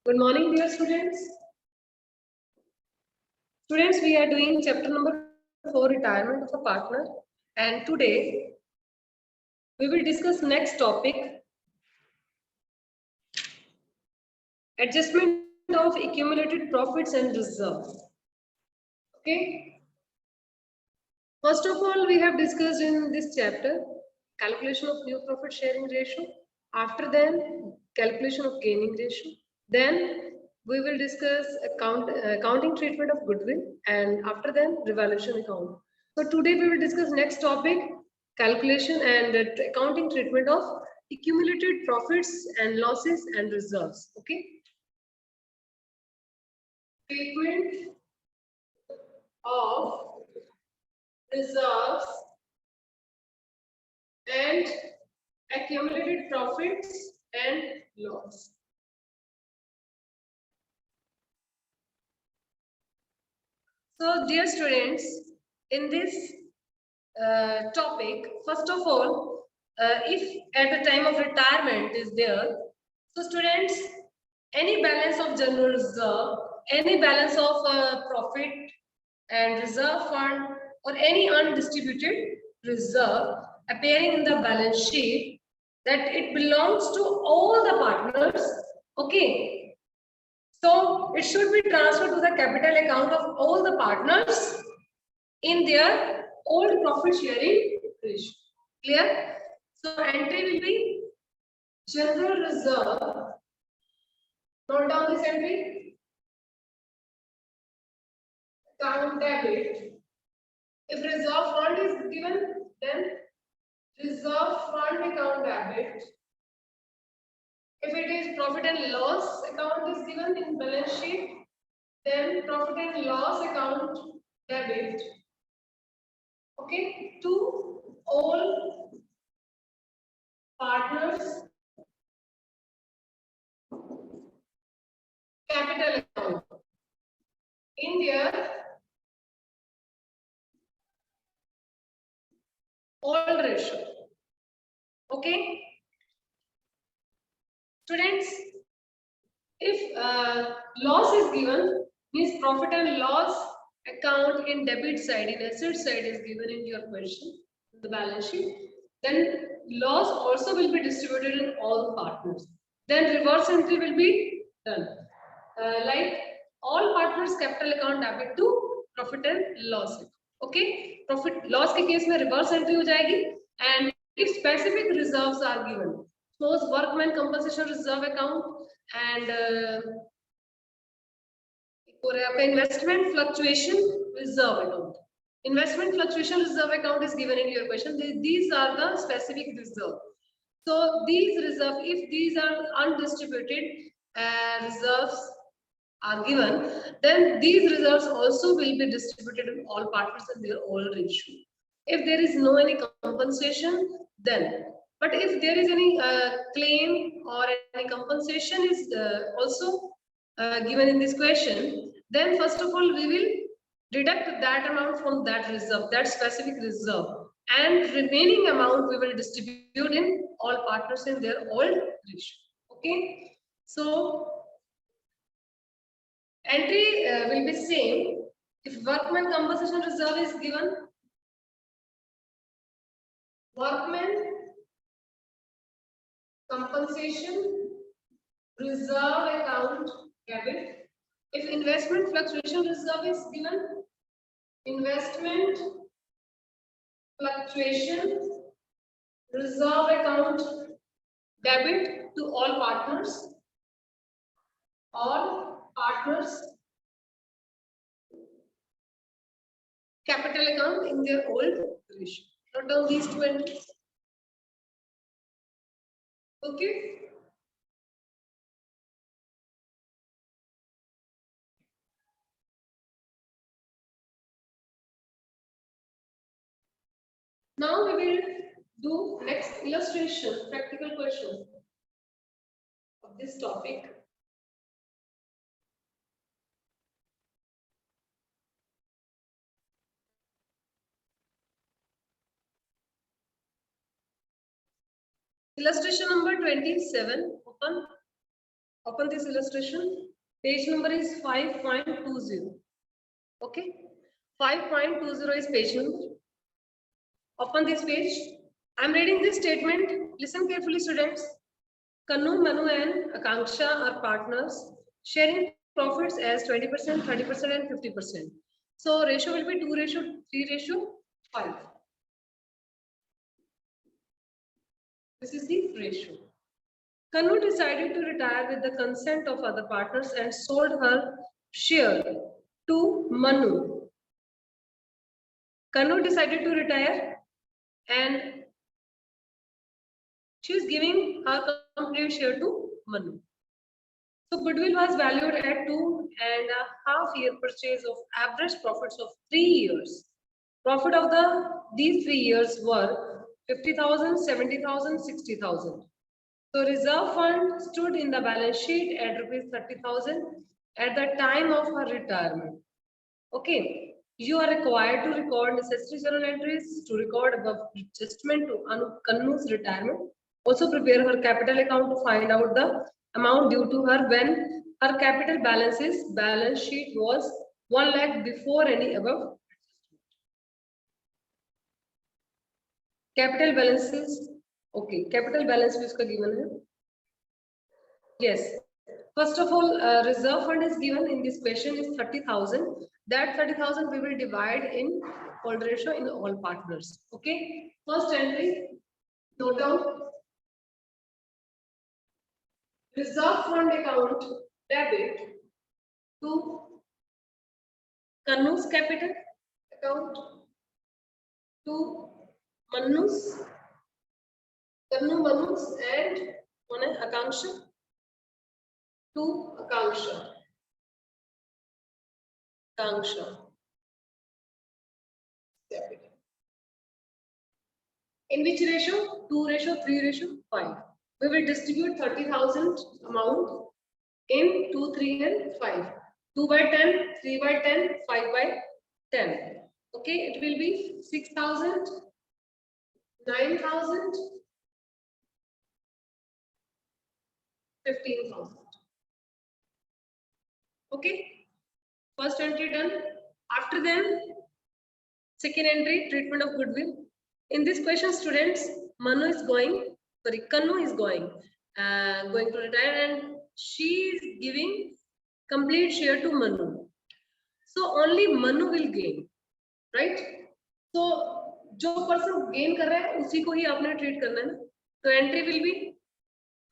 Good morning, dear students. Students, we are doing chapter number 4, retirement of a partner. And today, we will discuss next topic, adjustment of accumulated profits and reserves. Okay. First of all, we have discussed in this chapter, calculation of new profit sharing ratio. After then, calculation of gaining ratio. Then we will discuss accounting treatment of goodwill, and after then revaluation account. So today we will discuss next topic, calculation and accounting treatment of accumulated profits and losses and reserves. Okay. Treatment of reserves and accumulated profits and loss. So, dear students, in this topic, first of all, if at the time of retirement is there, so students, any balance of general reserve, any balance of profit and reserve fund, or any undistributed reserve appearing in the balance sheet, that it belongs to all the partners. Okay. So it should be transferred to the capital account of all the partners in their old profit sharing ratio. Clear? So entry will be general reserve. Note down this entry. Account debit. If reserve fund is given, then reserve fund account debit. If it is profit and loss account is given in balance sheet, then profit and loss account debit. Okay, to all partners capital account in their old ratio. Okay, students, if loss is given, means profit and loss account in debit side, in asset side is given in your question, the balance sheet, then loss also will be distributed in all partners. Then reverse entry will be done. Like all partners capital account debit to profit and loss. Okay, profit loss के case में reverse entry हो जाएगी, and if specific reserves are given, suppose workman compensation reserve account and investment fluctuation reserve account. Investment fluctuation reserve account is given in your question. These are the specific reserve. So these reserve, if these are undistributed reserves are given, then these reserves also will be distributed in all partners in their old ratio. If there is no any compensation, then. But if there is any claim or any compensation is also given in this question, then first of all we will deduct that amount from that reserve, that specific reserve, and remaining amount we will distribute in all partners in their old ratio. Okay, so entry will be same. If workman compensation reserve is given, workman compensation reserve account debit. If investment fluctuation reserve is given, investment fluctuation reserve account debit to all partners. All partners capital account in their old ratio. Note down these two entries. Okay. Now we will do next illustration, practical question of this topic. Illustration number 27, open. Open this illustration. Page number is 5.20. Okay. 5.20 is page number. Open this page. I am reading this statement. Listen carefully, students. Kanu, Manu, and Akanksha are partners, sharing profits as 20%, 30%, and 50%. So ratio will be 2:3:5. This is the ratio. Kanu decided to retire with the consent of other partners and sold her share to Manu. Kanu decided to retire and she is giving her complete share to Manu. So goodwill was valued at 2.5 year purchase of average profits of 3 years. Profit of these 3 years were 50,000, 70,000, 60,000. So reserve fund stood in the balance sheet at rupees 30,000 at the time of her retirement. Okay, you are required to record necessary journal entries to record above adjustment to Kanu's retirement. Also prepare her capital account to find out the amount due to her when her capital balance sheet was 1 lakh before any above. Capital balances. Okay, capital balance is given here. Yes. First of all, reserve fund is given in this question is 30,000. That 30,000 we will divide in all ratio in all partners. Okay. First entry, note down. Reserve fund account debit to Kanu's capital account to Manu's and Akanksha to Akanksha. Capital. In which ratio? 2:3:5. We will distribute 30,000 amount in 2, 3, and 5. 2/10, 3/10, 5/10. Okay, it will be 6,000, 9,000, 15,000. Okay, first entry done. After then, second entry, treatment of goodwill. In this question, students, Kanu is going to retire and she is giving complete share to Manu. So only Manu will gain, right? So जो person gain कर रहा है उसी को ही आपने treat करना है ना. तो entry will be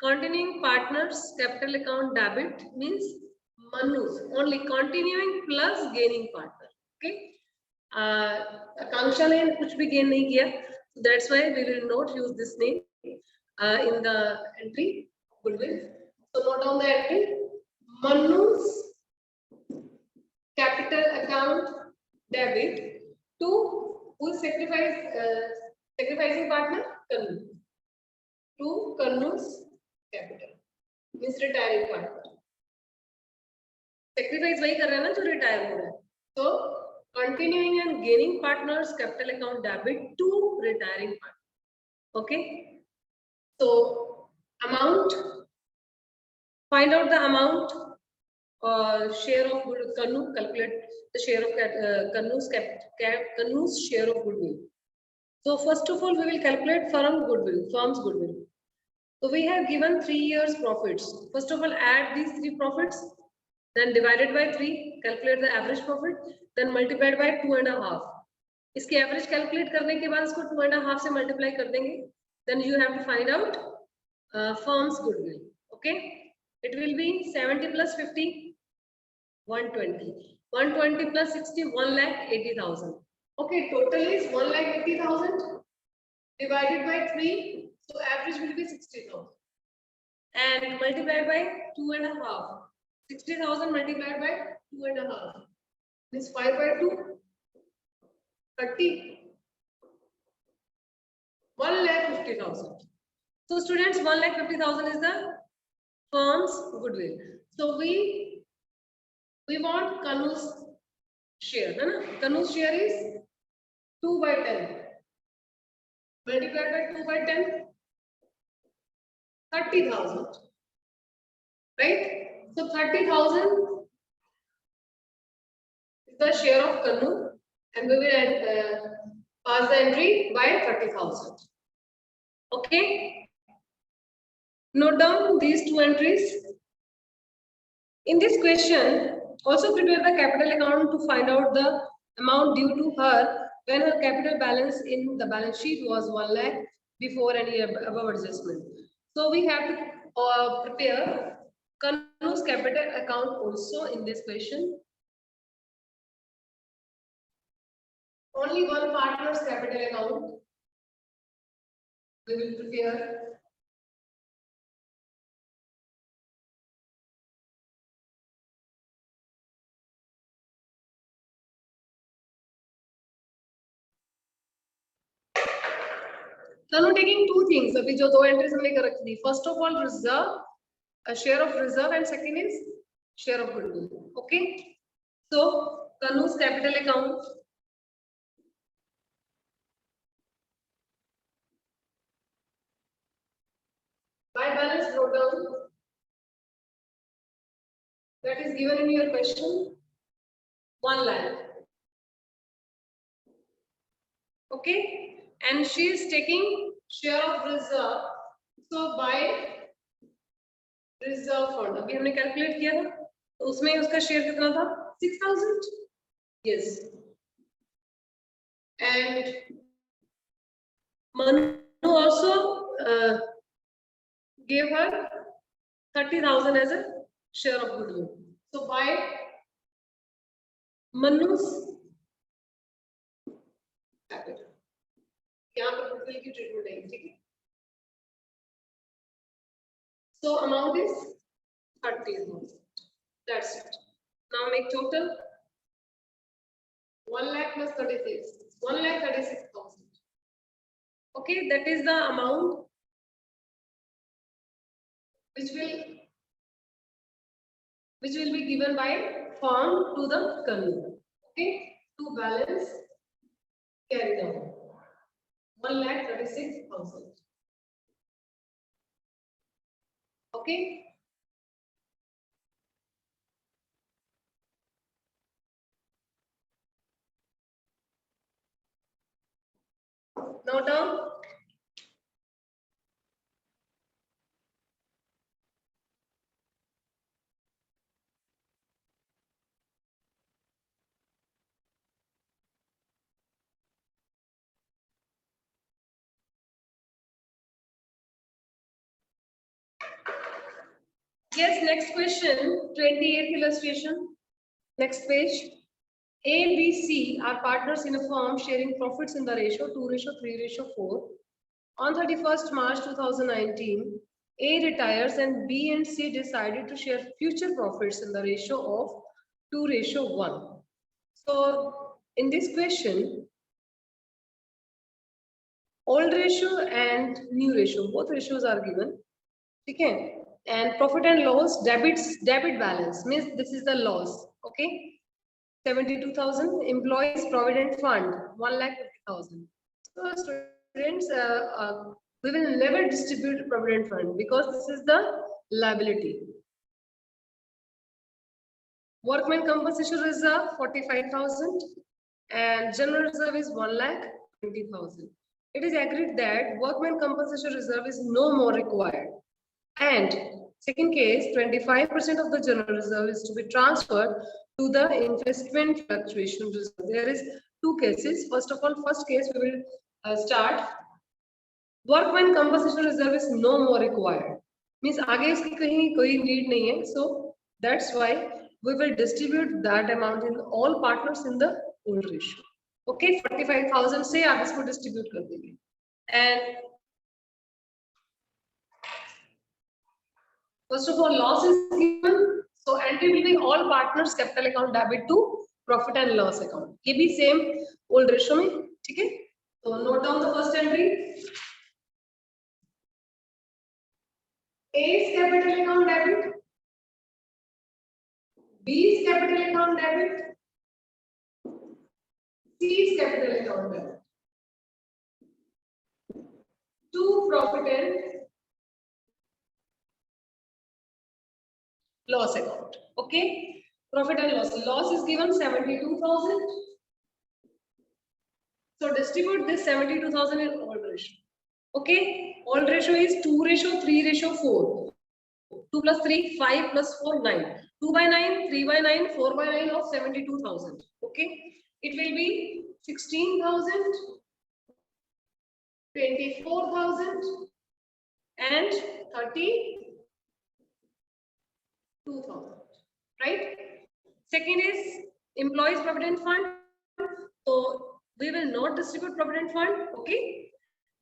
continuing partners capital account debit means Manu's only continuing plus gaining partner. Okay. Akanksha ने कुछ भी gain नहीं किया, so that's why we will not use this name in the entry goodwill. So note down the entry. Manu's capital account debit to who is sacrificing partner? Kanu. To Kanu's capital means retiring partner. Sacrifice वही कर रहा है ना जो retire हो रहा है. So continuing and gaining partners capital account debit to retiring partner. Okay. So amount. Find out the amount. Share of Kanu. Calculate the share of Kanu's share of goodwill. So first of all, we will calculate firm's goodwill. So we have given 3 years profits. First of all, add these 3 profits, then divided by 3, calculate the average profit, then multiplied by 2.5. इसके average calculate करने के बाद इसको 2.5 से multiply कर देंगे. Then you have to find out firm's goodwill. Okay, it will be 70 plus 50, 120. 120 plus 60, 1,80,000. Okay, total is 1,80,000 divided by 3. So average will be 60,000 and multiplied by 2.5. 60,000 multiplied by 2.5 is 5/2, 30. 1,50,000. So students, 1,50,000 is the firm's goodwill. So we want Kanu's share. Kanu's share is 2/10. Multiplied by 2/10, 30,000. right? So 30,000 is the share of Karnal, and we will pass the entry by 30,000. Okay. Note down these two entries. In this question, also prepare the capital account to find out the amount due to her when her capital balance in the balance sheet was 1 lakh before any above adjustment. So we have to prepare Kanu's capital account also in this question. Only one partner's capital account we will prepare. Kanu taking two things. अभी जो दो entries हमने कर रखी थी. First of all, reserve, a share of reserve, and second is share of goodwill. Okay. So Kanu's capital account. By balance wrote down. That is given in your question. 1 lakh. Okay. And she is taking share of reserve. So by reserve fund. अभी हमने calculate किया था. तो उसमें उसका share कितना था? 6,000. Yes. And Manu also gave her 30,000 as a share of goodwill. So by Manu's capital. यहाँ पर goodwill की treatment आएगी, ठीक है? So amount is 30,000. That's it. Now make total 1 lakh plus 36. 1,36,000. Okay, that is the amount which will be given by firm to the company. Okay, to balance carry down 1,36,000. Okay. Now down. Yes, next question, 28th illustration. Next page. A, B, C are partners in a firm sharing profits in the ratio 2:3:4. On 31st March 2019, A retires and B and C decided to share future profits in the ratio of 2:1. So in this question, old ratio and new ratio, both ratios are given. Okay. And profit and loss, debit balance means this is the loss. Okay. 72,000. Employees provident fund 1,50,000. So students, we will never distribute provident fund because this is the liability. Workmen compensation reserve 45,000 and general reserve is 1,20,000. It is agreed that workmen compensation reserve is no more required. And second case, 25% of the general reserve is to be transferred to the investment fluctuation reserve. There is two cases. First of all, first case we will start. Workmen compensation reserve is no more required. Means आगे इसकी कहीं कोई need नहीं है. So that's why we will distribute that amount in all partners in the old ratio. Okay, 45,000 से आप इसको distribute कर देंगे. And first of all, loss is given. So entry will be all partners capital account debit to profit and loss account. ये भी same old ratio में, ठीक है? So note down the first entry. A's capital account debit. B's capital account debit. C's capital account debit. To profit and loss account. Okay, profit and loss. Loss is given 72,000. So distribute this 72,000 in old ratio. Okay, old ratio is 2:3:4. 2 plus 3, 5 plus 4, 9. 2 by 9, 3 by 9, 4 by 9 of 72,000. Okay, it will be 16,000, 24,000 and 32,000. Right? Second is employees provident fund. So we will not distribute provident fund. Okay.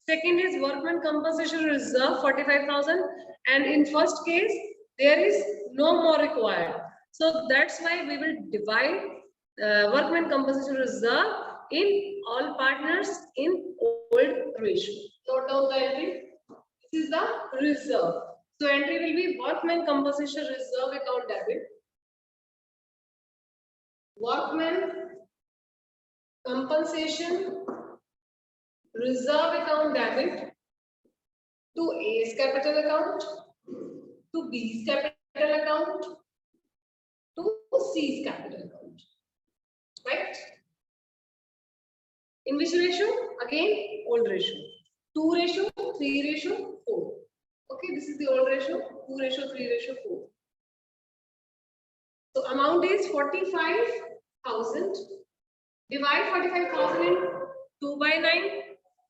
Second is workman compensation reserve 45,000, and in first case there is no more required. So that's why we will divide workman compensation reserve in all partners in old ratio. Note down the entry. This is the reserve. So entry will be workman compensation reserve account debit. Workman compensation reserve account debit to A's capital account, to B's capital account, to C's capital account. Right? In which ratio? Again, old ratio. 2:3:4. Okay, this is the old ratio. 2:3:4. So amount is 45,000. Divide 45,000 in 2 by 9,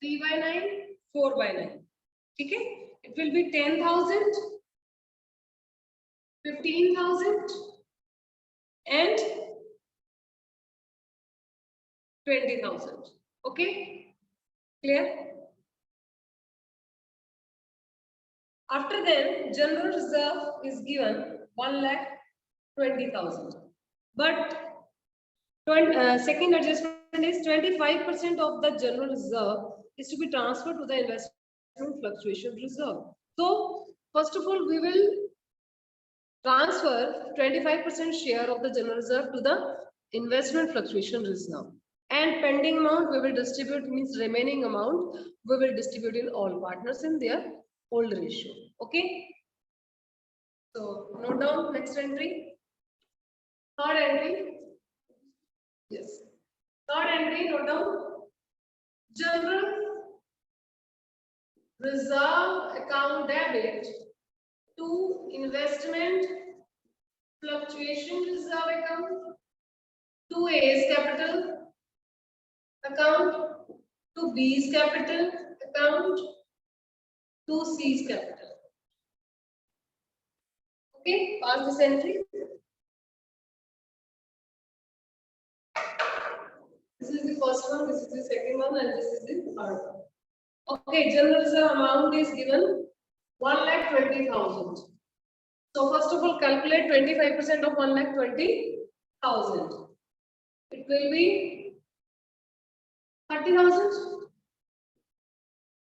3 by 9, 4 by 9. Okay? It will be 10,000, 15,000 and 20,000. Okay? Clear? After then, general reserve is given 1,20,000. But second adjustment is 25% of the general reserve is to be transferred to the investment fluctuation reserve. So, first of all, we will transfer 25% share of the general reserve to the investment fluctuation reserve. And pending amount we will distribute, means remaining amount we will distribute in all partners in their old ratio. Okay. So, note down next entry. Third entry. Yes. Third entry, note down. General reserve account debit to investment fluctuation reserve account, to A's capital account, to B's capital account, to C's capital. Okay, pass this entry. This is the first one, this is the second one, and this is the third one. Okay, general reserve amount is given 1,20,000. So first of all, calculate 25% of 1,20,000. It will be 30,000.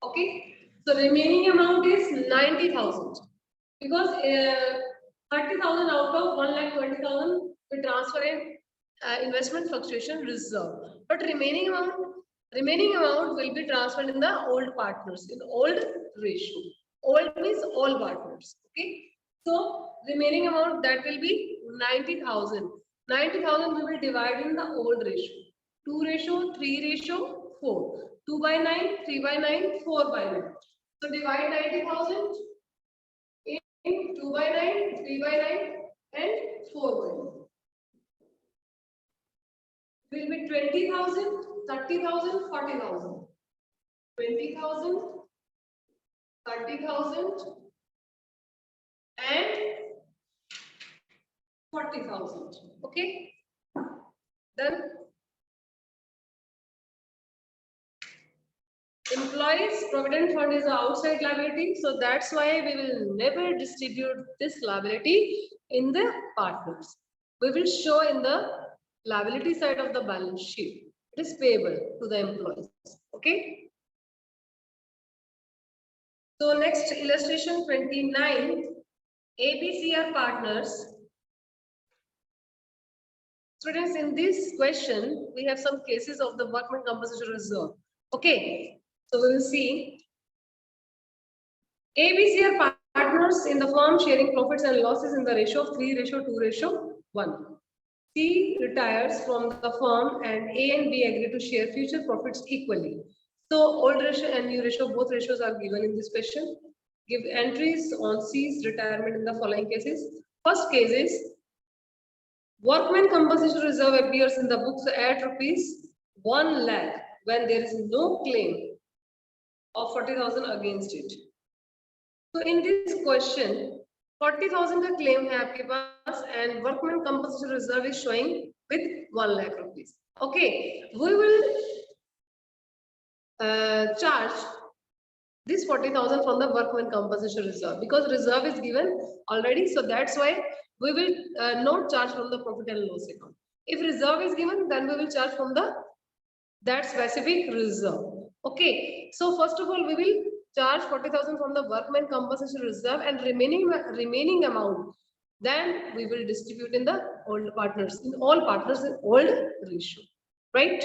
Okay, so remaining amount is 90,000 because 30,000 out of 1,20,000 we transfer in investment fluctuation reserve, but remaining amount will be transferred in the old partners, in old ratio. Old means all partners. Okay, so remaining amount that will be 90,000. 90,000 we will divide in the old ratio. 2:3:4. 2 by 9, 3 by 9, 4 by 9. So divide 90,000 in 2 by 9, 3 by 9 and 4 by 9. Will be 20,000, 30,000, 40,000. 20,000, 30,000 and 40,000. Okay, done. Employees provident fund is an outside liability, so that's why we will never distribute this liability in the partners. We will show in the liability side of the balance sheet. It is payable to the employees. Okay. So next illustration 29. ABC are partners. Students, in this question, we have some cases of the workman compensation reserve. Okay. So we will see ABC are partners in the firm sharing profits and losses in the ratio of 3:2:1. C retires from the firm and A and B agree to share future profits equally. So old ratio and new ratio, both ratios are given in this question. Give entries on C's retirement in the following cases. First case is workman compensation reserve appears in the books at rupees 1 lakh when there is no claim of 40,000 against it. So in this question, 40,000 का claim है आपके पास and workman compensation reserve is showing with 1 lakh rupees. Okay, we will charge this 40,000 from the workman compensation reserve because reserve is given already. So that's why we will not charge from the profit and loss account. If reserve is given, then we will charge from that specific reserve. Okay, so first of all, we will charge 40,000 from the workman compensation reserve and remaining amount. Then we will distribute in the old partners, in all partners in old ratio, right?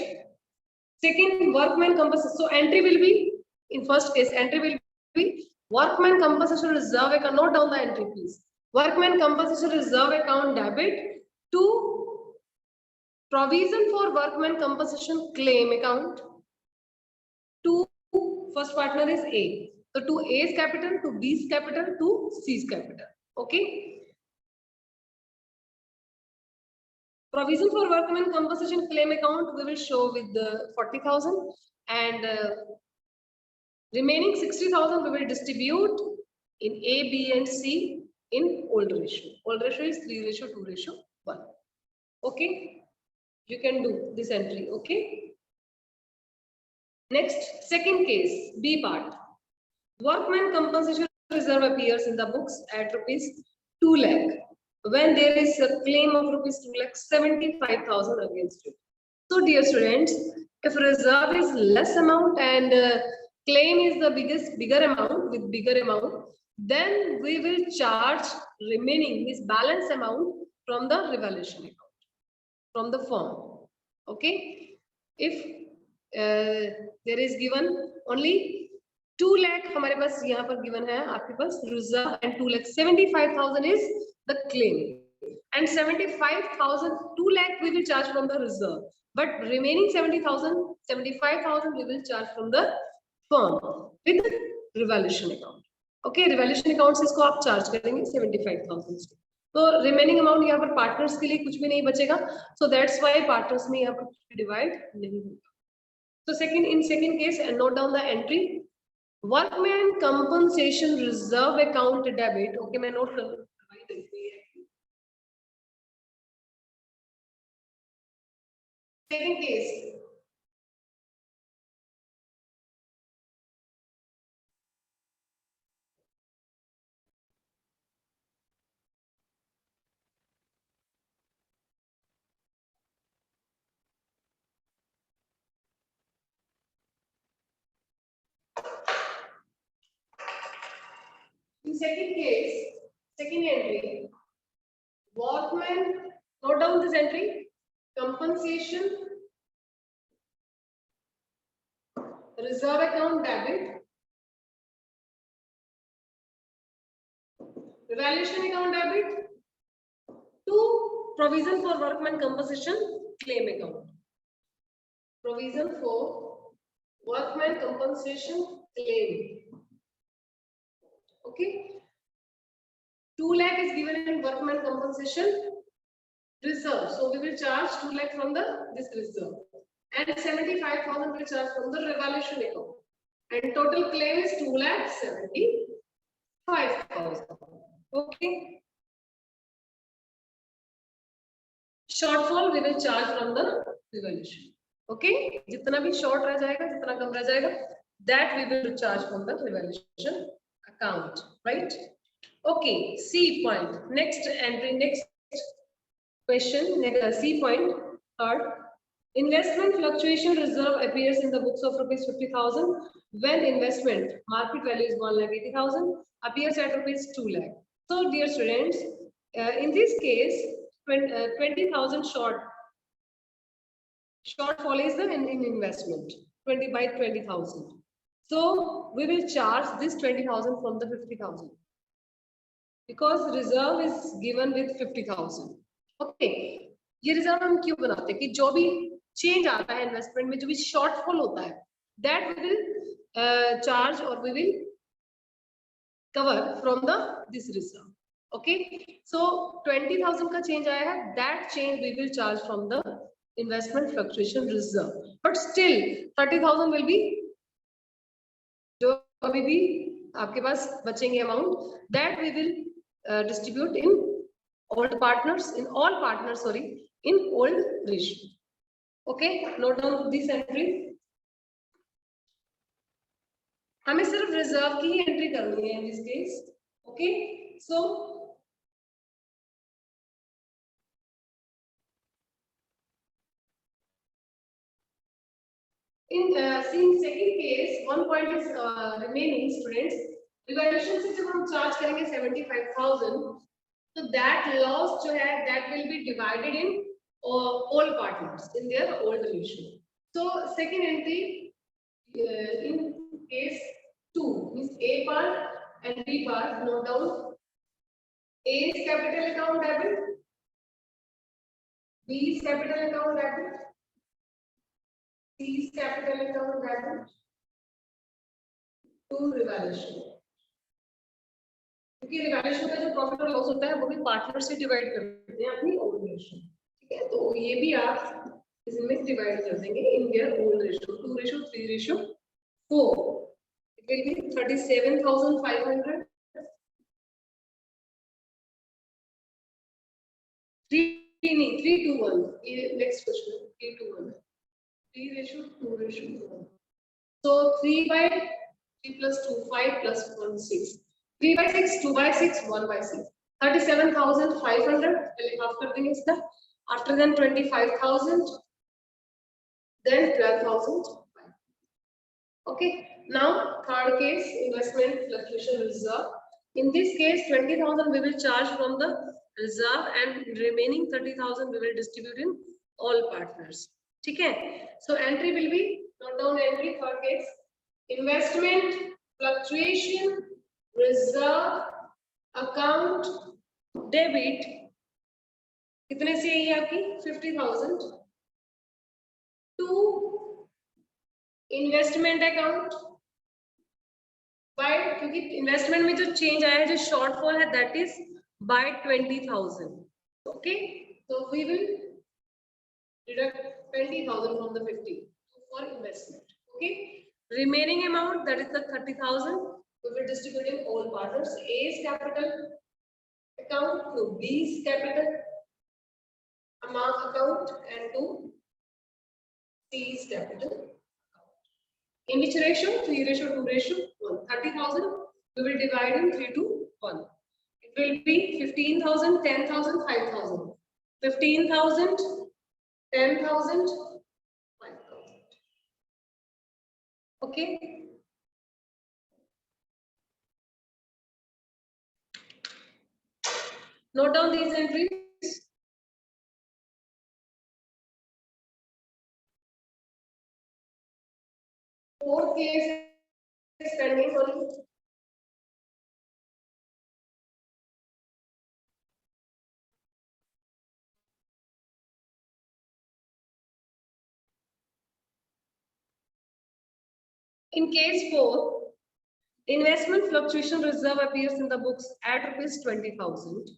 Second, workman compensation. So entry will be, in first case, entry will be workman compensation reserve account. Note down the entry, please. Workman compensation reserve account debit to provision for workman compensation claim account. To first partner is A. So to A's capital, to B's capital, to C's capital. Okay. Provision for workman compensation claim account we will show with the 40,000 and remaining 60,000 we will distribute in A, B and C in old ratio. Old ratio is 3:2:1. Okay. You can do this entry. Okay. Next, second case, B part. Workman compensation reserve appears in the books at rupees 2 lakh when there is a claim of rupees 2,75,000 against it. So dear students, if reserve is less amount and claim is the bigger amount with bigger amount, then we will charge remaining this balance amount from the revaluation account, from the firm. Okay. If there is given only 2 lakh हमारे पास यहाँ पर given है आपके पास reserve and 2,75,000 is the claim and 75,000 2 lakh we will charge from the reserve but remaining 75,000 we will charge from the firm with revaluation account. Okay, revaluation account से इसको आप charge करेंगे 75,000 तो remaining amount यहाँ पर partners के लिए कुछ भी नहीं बचेगा. So that's why partners में यहाँ पर divide नहीं होगा. So in second case, and note down the entry. Workman compensation reserve account debit. Okay, मैं note कर लूँ. Second case. In second case, second entry, workman, note down this entry, compensation, reserve account debit, revaluation account debit, to provision for workman compensation claim account. Provision for workman compensation claim. Okay, 2 lakh is given in workman compensation reserve. So we will charge 2 lakh from this reserve and 75,000 will charge from the revaluation account. And total claim is 2,75,000. Okay. Shortfall we will charge from the revaluation. Okay. जितना भी short रह जाएगा, जितना कम रह जाएगा, that we will charge from the revaluation account, right? Okay, C point. Next entry, next question. C point. Third, investment fluctuation reserve appears in the books of rupees 50,000 when investment market value is 1,80,000 appears at rupees 2 lakh. So, dear students, in this case, 20,000 shortfall is in investment 20 by 20,000. So we will charge this 20,000 from the 50,000. because reserve is given with 50,000. Okay, ये reserve हम क्यों बनाते हैं कि जो भी change आता है इन्वेस्टमेंट में, जो भी शॉर्टफॉल होता है, दैट वी विल चार्ज और we will cover from the this reserve. Okay, so 20,000 का चेंज आया है, that change we will charge from the investment fluctuation reserve, but still 30,000 will be जो अभी भी आपके पास बचेंगे amount, that we will distribute in all partners in old ratio. Okay, note down this entry. हमें सिर्फ reserve की ही entry करनी है in this case. Okay, so in second case, one point is remaining, students. Revaluation से जब हम charge करेंगे 75,000, so that loss जो है that will be divided in all partners in their old ratio. So second entry in case 2 means A part and B part. Note down. A's capital account debit, B's capital account debit, C's capital account debit to revaluation. क्योंकि revaluation का जो profit और loss होता है वो भी partner से divide करते हैं अपनी ओल्ड रेशियो. ठीक है, तो ये भी आप इसमें डिवाइड कर देंगे in their old ratio, 2 ratio 3 ratio 4. It will be 37,500. 3 to 1. ये next question 3 to 1 3 ratio 2 ratio 1. So 3 by 3 plus 2 5 plus 1 6. 3 by 6, 2 by 6, 1 by 6. 37,500. After after then 25,000, then 12,000. Okay. Now third case, investment fluctuation reserve. In this case, 20,000 we will charge from the reserve and remaining 30,000 we will distribute in all partners. Okay. So entry will be, note down entry third case, investment fluctuation reserve account debit. कितने से है आपकी 50,000 to investment account by, क्योंकि investment में जो change आया है, जो शॉर्टफॉल है, that is by 20,000. Okay, so we will deduct 20,000 from the 50 for investment. Okay, remaining amount, that is the 30,000, we will distribute in all partners. A's capital account to B's capital amount account and to C's capital account. In which ratio? 3 ratio 2 ratio 1. 30,000 we will divide in 3 to 1. It will be 15,000, 10,000, 5,000. 15,000, 10,000, 5,000. Okay. Note down these entries. Fourth case is pending only. In case 4, investment fluctuation reserve appears in the books at rupees 20,000.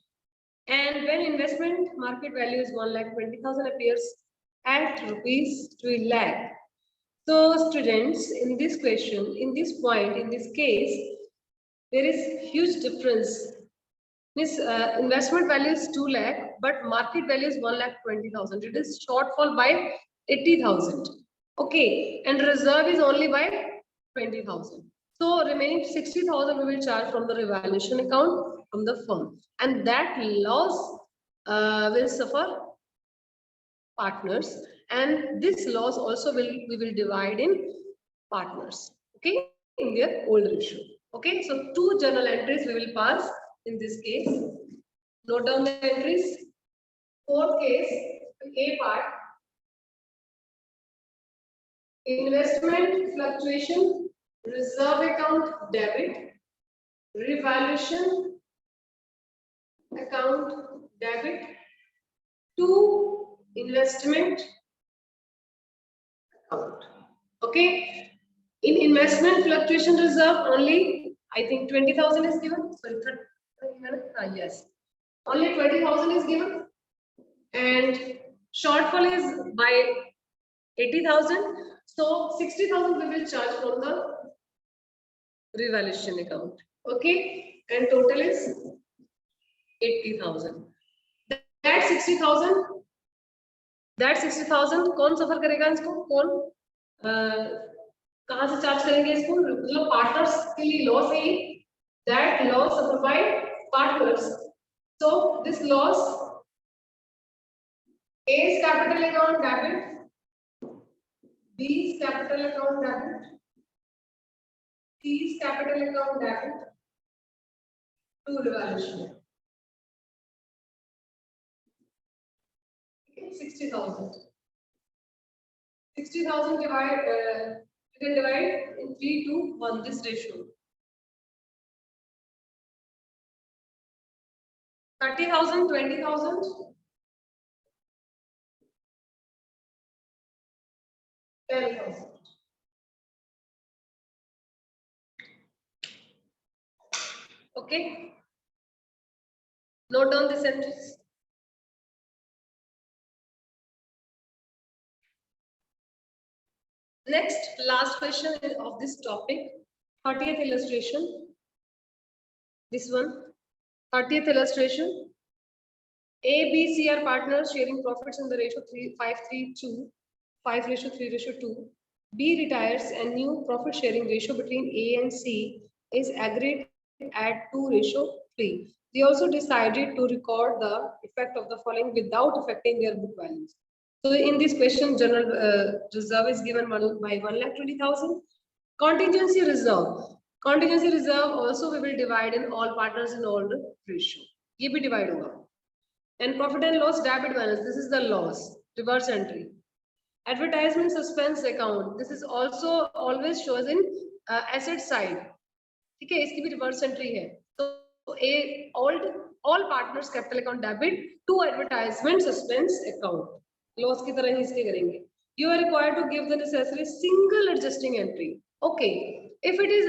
And when investment market value is 1,20,000 appears at rupees 3 lakh. So students, in this question, in this point, in this case, there is huge difference. This investment value is 2 lakh, but market value is 1,20,000. It is shortfall by 80,000. Okay, and reserve is only by 20,000. So remaining 60,000 we will charge from the revaluation account from the firm, and that loss will suffer partners, and this loss also we will divide in partners. Okay, in their old ratio. Okay, so 2 journal entries we will pass in this case. Note down the entries. Fourth case, A part, investment fluctuation reserve account debit, revaluation account debit to investment account. Okay. In investment fluctuation reserve, only I think 20,000 is given. Sorry, yes, only 20,000 is given, and shortfall is by 80,000. So 60,000 we will charge from the revaluation account. Okay, and total is 80,000. That 60,000. That 60,000 कौन सफर करेगा इसको? कौन कहाँ से charge करेंगे इसको? मतलब partners के लिए लॉस है, that loss suffered by partners. So this loss A is capital account debit, B is capital account debit, C is capital account debit to revaluation. 60,000. 60,000 divide, you can divide in 3 to 1 this ratio. 30,000, 20,000, 10,000. Okay. Note down this entries. Next, last question of this topic, 30th illustration. This one, 30th illustration. A, B, C are partners sharing profits in the ratio 5:3:2, 5:3:2. B retires and new profit sharing ratio between A and C is agreed at 2:3. They also decided to record the effect of the following without affecting their book values. So in this question, general reserve is given by 1,20,000. Contingency reserve. Contingency reserve also we will divide in all partners in all ratio. ये भी divide होगा. And profit and loss debit balance. This is the loss. Reverse entry. Advertisement suspense account. This is also always shows in asset side. ठीक है, इसकी भी reverse entry है. So all partners capital account debit to advertisement suspense account. Loss की तरह ही इसके करेंगे. You are required to give the necessary single adjusting entry. Okay. If it is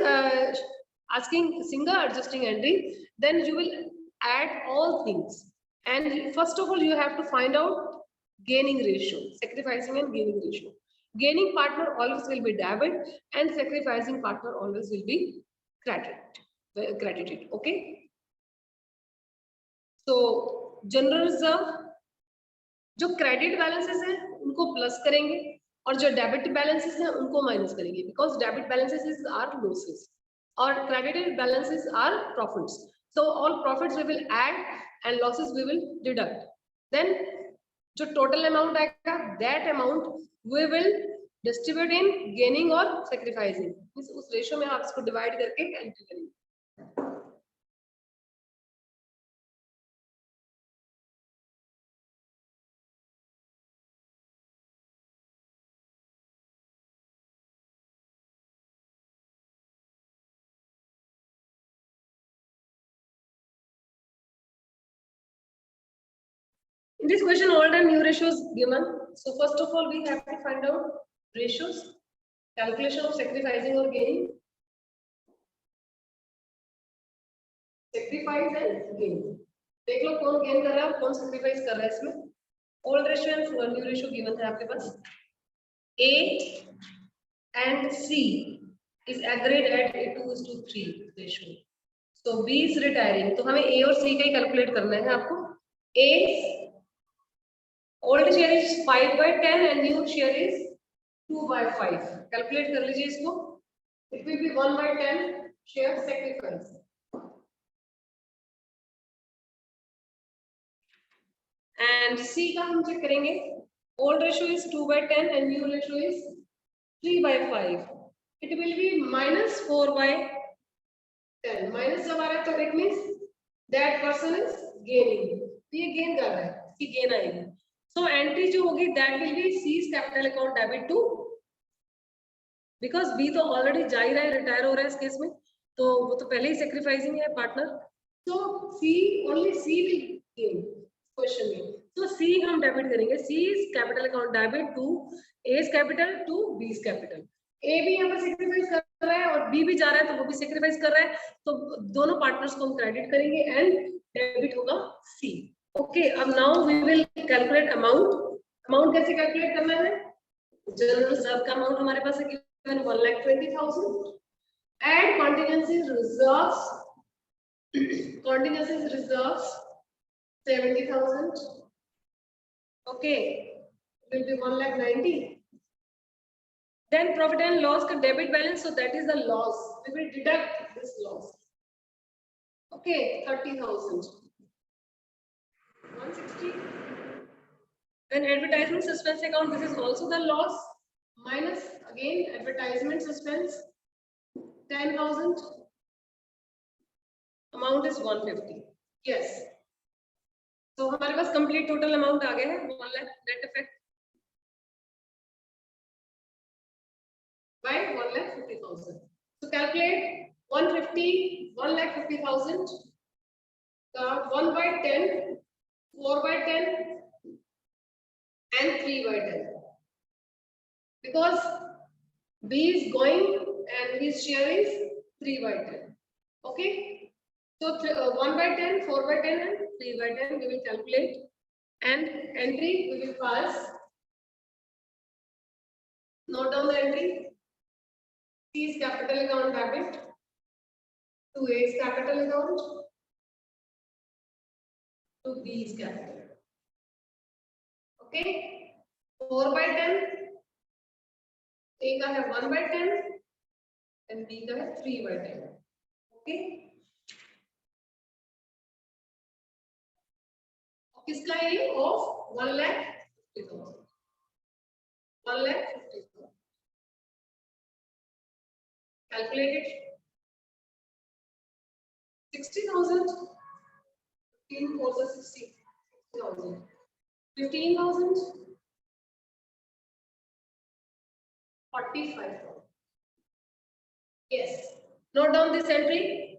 asking single adjusting entry, then you will add all things. And first of all, you have to find out gaining ratio, sacrificing and gaining ratio. Gaining partner always will be debit and sacrificing partner always will be credited. Okay. So general reserve, जो credit balances हैं उनको plus करेंगे और जो debit balances हैं उनको minus करेंगे, because debit balances are losses और credited balances are profits. So all profits we will add and losses we will deduct. Then जो total amount आएगा, that amount we will distribute in gaining और sacrificing. उस ratio में आप इसको divide करके entry करेंगे. In this question, old and new ratios given. So first of all, we have to find out ratios, calculation of sacrificing or gaining. Sacrifice and gain. देख लो कौन gain कर रहा है और कौन sacrifice कर रहा है इसमें. Old ratio and new ratio given है आपके पास. A and C is agreed at 2:3 ratio. So B is retiring. तो हमें A और C का ही calculate करना है आपको. A old share is 5/10 and new share is 2/5. Calculate कर लीजिए इसको. It will be 1/10 share sacrifice. And C का हम चेक करेंगे. Old ratio is 2/10 and new ratio is 3/5. It will be minus 4/10. Minus जब आ रहा है तो it means that person is gaining. तो ये gain कर रहा है. इसकी gain आएगी. So entry जो होगी that will be C's capital account debit to, because B तो already जा ही रहा है, retire हो रहा है इस केस में, तो वो तो पहले ही sacrificing है partner. So C, only C will gain question में. So C हम डेबिट करेंगे. C is capital account debit to A's capital to B's capital. A भी यहाँ पर सेक्रीफाइस कर रहा है और B भी जा रहा है तो वो भी सेक्रीफाइस कर रहा है. तो दोनों पार्टनर्स को हम क्रेडिट करेंगे एंड डेबिट होगा C. ओके, अब now we will calculate amount. Amount कैसे कैलकुलेट करना है? जनरल रिजर्व का अमाउंट हमारे पास है given 1,20,000. Add contingency reserves. Contingency reserves 70,000. Okay, it will be 1,90,000. Then profit and loss ka debit balance, so that is the loss. We will deduct this loss. Okay, 30,000. 160. Then advertisement suspense account. This is also the loss. Minus again advertisement suspense 10,000. Amount is 150. Yes. So हमारे पास complete total amount आ गया है 1 lakh net effect by 1,50,000. So calculate 150, 1,50,000. 1 by 10, 4 by 10, and 3 by 10. Because B is going and his share is 3 by 10. Okay. So 1 by 10, 4 by 10 and 3 by 10 we will calculate and entry we will pass. Note down the entry. C is capital account debit to A's capital account to B's capital. Okay. 4 by 10. A का है 1 by 10 and B का है 3 by 10. Okay. किसका ये of 1,50,000. 1,50,000. Calculate it. 60,000. 15 4 is 60. 60,000. 15,000. 45,000. Yes. Note down this entry.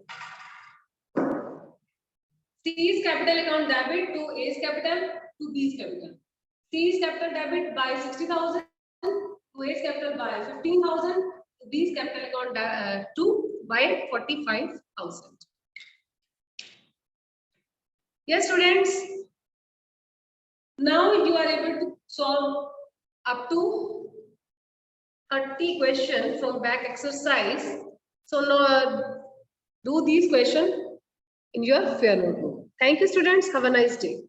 C's capital account debit to A's capital to B's capital. C's capital debit by 60,000 to A's capital by 15,000 to B's capital account to by 45,000. Yes, students. Now you are able to solve up to 30 questions from back exercise. So now do these questions in your fair notebook. Thank you, students. Have a nice day.